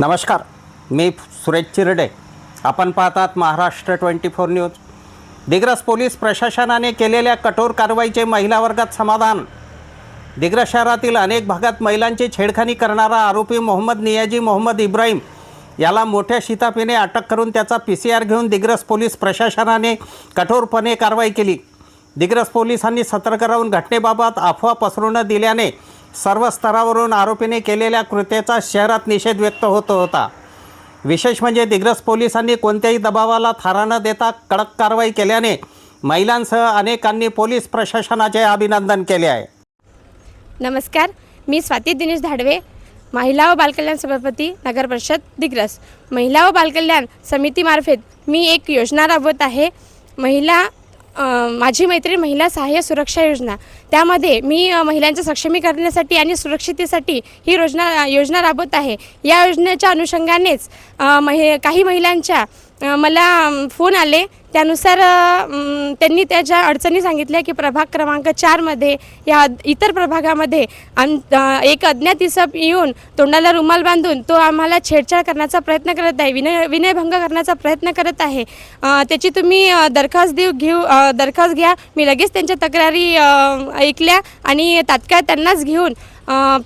नमस्कार, मी सुरेश चिरडे. आपण पाहतात महाराष्ट्र 24 न्यूज. दिग्रस पोलीस प्रशासनाने केलेल्या कठोर कारवाईचे महिला वर्गात समाधान. दिग्रस शहरातील अनेक भागात महिलांची छेडखानी करणारा आरोपी मोहम्मद नियाजी मोहम्मद इब्राहिम याला मोठ्या शिताफीने अटक करून त्याचा PCR घेऊन दिग्रस पोलीस प्रशासनाने कठोरपणे कारवाई केली. दिग्रस पोलिसांनी सतर्क राहून घटनेबाबत अफवा पसरू न दिल्याने सर्व स्तरावरून आरोपीने केलेल्या कृत्याचा शहरात निषेध व्यक्त होत होता. विशेष म्हणजे दिग्रस पोलिसांनी कोणत्याही दबावाला थारा न देता कडक कारवाई केल्याने महिलांसह अनेकांनी पोलीस प्रशासनाचे अभिनंदन केले आहे. नमस्कार, मी स्वाती दिनेश धाडवे, महिला व बालकल्याण सभापती नगर परिषद दिग्रस. महिला व बालकल्याण समितीमार्फत मी एक योजना राबवत आहे, माझी मैत्रीण महिला सहाय्य सुरक्षा योजना. त्यामध्ये मी महिलांच्या सक्षमीकरणासाठी आणि सुरक्षिततेसाठी ही योजना राबवत आहे. या योजनेच्या अनुषंगानेच काही महिलांच्या मला फोन आले. त्यानुसार त्यांनी त्याच्या अडचणी सांगितल्या की प्रभाग क्रमांक 4मध्ये या इतर प्रभागामध्ये एक अज्ञात इसम येऊन तोंडाला रुमाल बांधून तो आम्हाला छेडछाड करण्याचा प्रयत्न करत आहे, विनयभंग करण्याचा प्रयत्न करत आहे. त्याची तुम्ही दरखास्त घ्या. मी लगेच त्यांच्या तक्रारी ऐकल्या आणि तात्काळ त्यांनाच घेऊन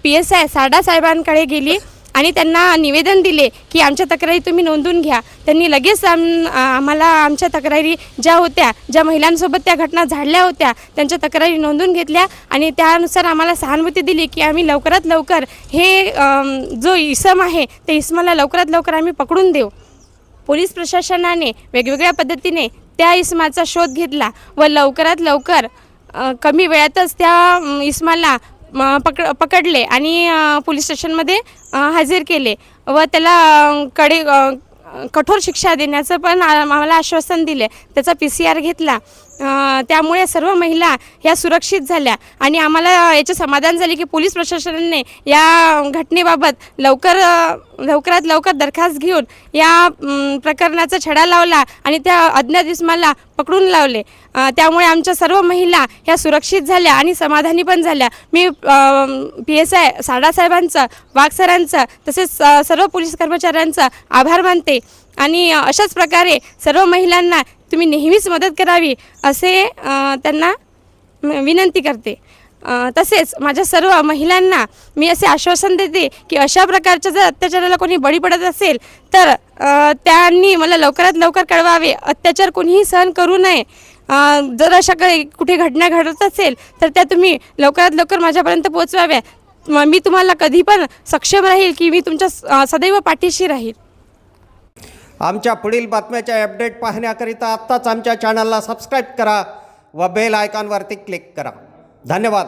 PSI साडा साहेबांकडे गेली आणि त्यांना निवेदन दिले की आमच्या तक्रारी तुम्ही नोंदवून घ्या. त्यांनी लगेच आम्हाला आमच्या तक्रारी ज्या महिलांसोबत त्या घटना झाडल्या होत्या त्यांच्या तक्रारी नोंदवून घेतल्या आणि त्यानुसार आम्हाला सहानुभूती दिली की आम्ही लवकरात लवकर हे जो इसम आहे त्या इसमाला लवकरात लवकर आम्ही पकडून देऊ. पोलीस प्रशासनाने वेगवेगळ्या पद्धतीने त्या इसमाचा शोध घेतला व लवकरात लवकर कमी वेळातच त्या इसमाला पकडले आणि पोलीस स्टेशनमध्ये हजर केले व त्याला कठोर शिक्षा देण्याचं पण आम्हाला आश्वासन दिले. त्याचा PCR घेतला. त्यामुळे सर्व महिला ह्या सुरक्षित झाल्या आणि आम्हाला याचे समाधान झाले की पोलीस प्रशासनाने या घटनेबाबत लवकरात लवकर दरखास्त घेऊन या प्रकरणाचा छडा लावला आणि त्या अज्ञात इसमाला पकडून लावले. त्यामुळे आमच्या सर्व महिला ह्या सुरक्षित झाल्या आणि समाधानी पण झाल्या. मी PSI साडा साहेबांचं, वाघ सरांचं तसेच सर्व पोलीस कर्मचाऱ्यांचा आभार मानते आणि अशाच प्रकारे सर्व महिलांना तुम्ही नेहमीच मदत करावी असे त्यांना विनंती करते. तसेच माझ्या सर्व महिलांना मी असे आश्वासन देते की अशा प्रकारच्या जर अत्याचाराला कोणी बळी पडत असेल तर त्यांनी मला लवकरात लवकर कळवावे. अत्याचार कोणीही सहन करू नये. जर अशा कुठे घटना घडत असेल तर त्या तुम्ही लवकरात लवकर माझ्यापर्यंत पोहोचवाव्या. मी तुम्हाला कधी पण सक्षम राहील की मी तुमच्या सदैव पाठीशी राहील. आमच्या पुढील बातम्याच्या अपडेट पाहण्याकरिता आत्ताच आमच्या चॅनलला सबस्क्राईब करा व बेल आयकॉनवरती क्लिक करा. धन्यवाद.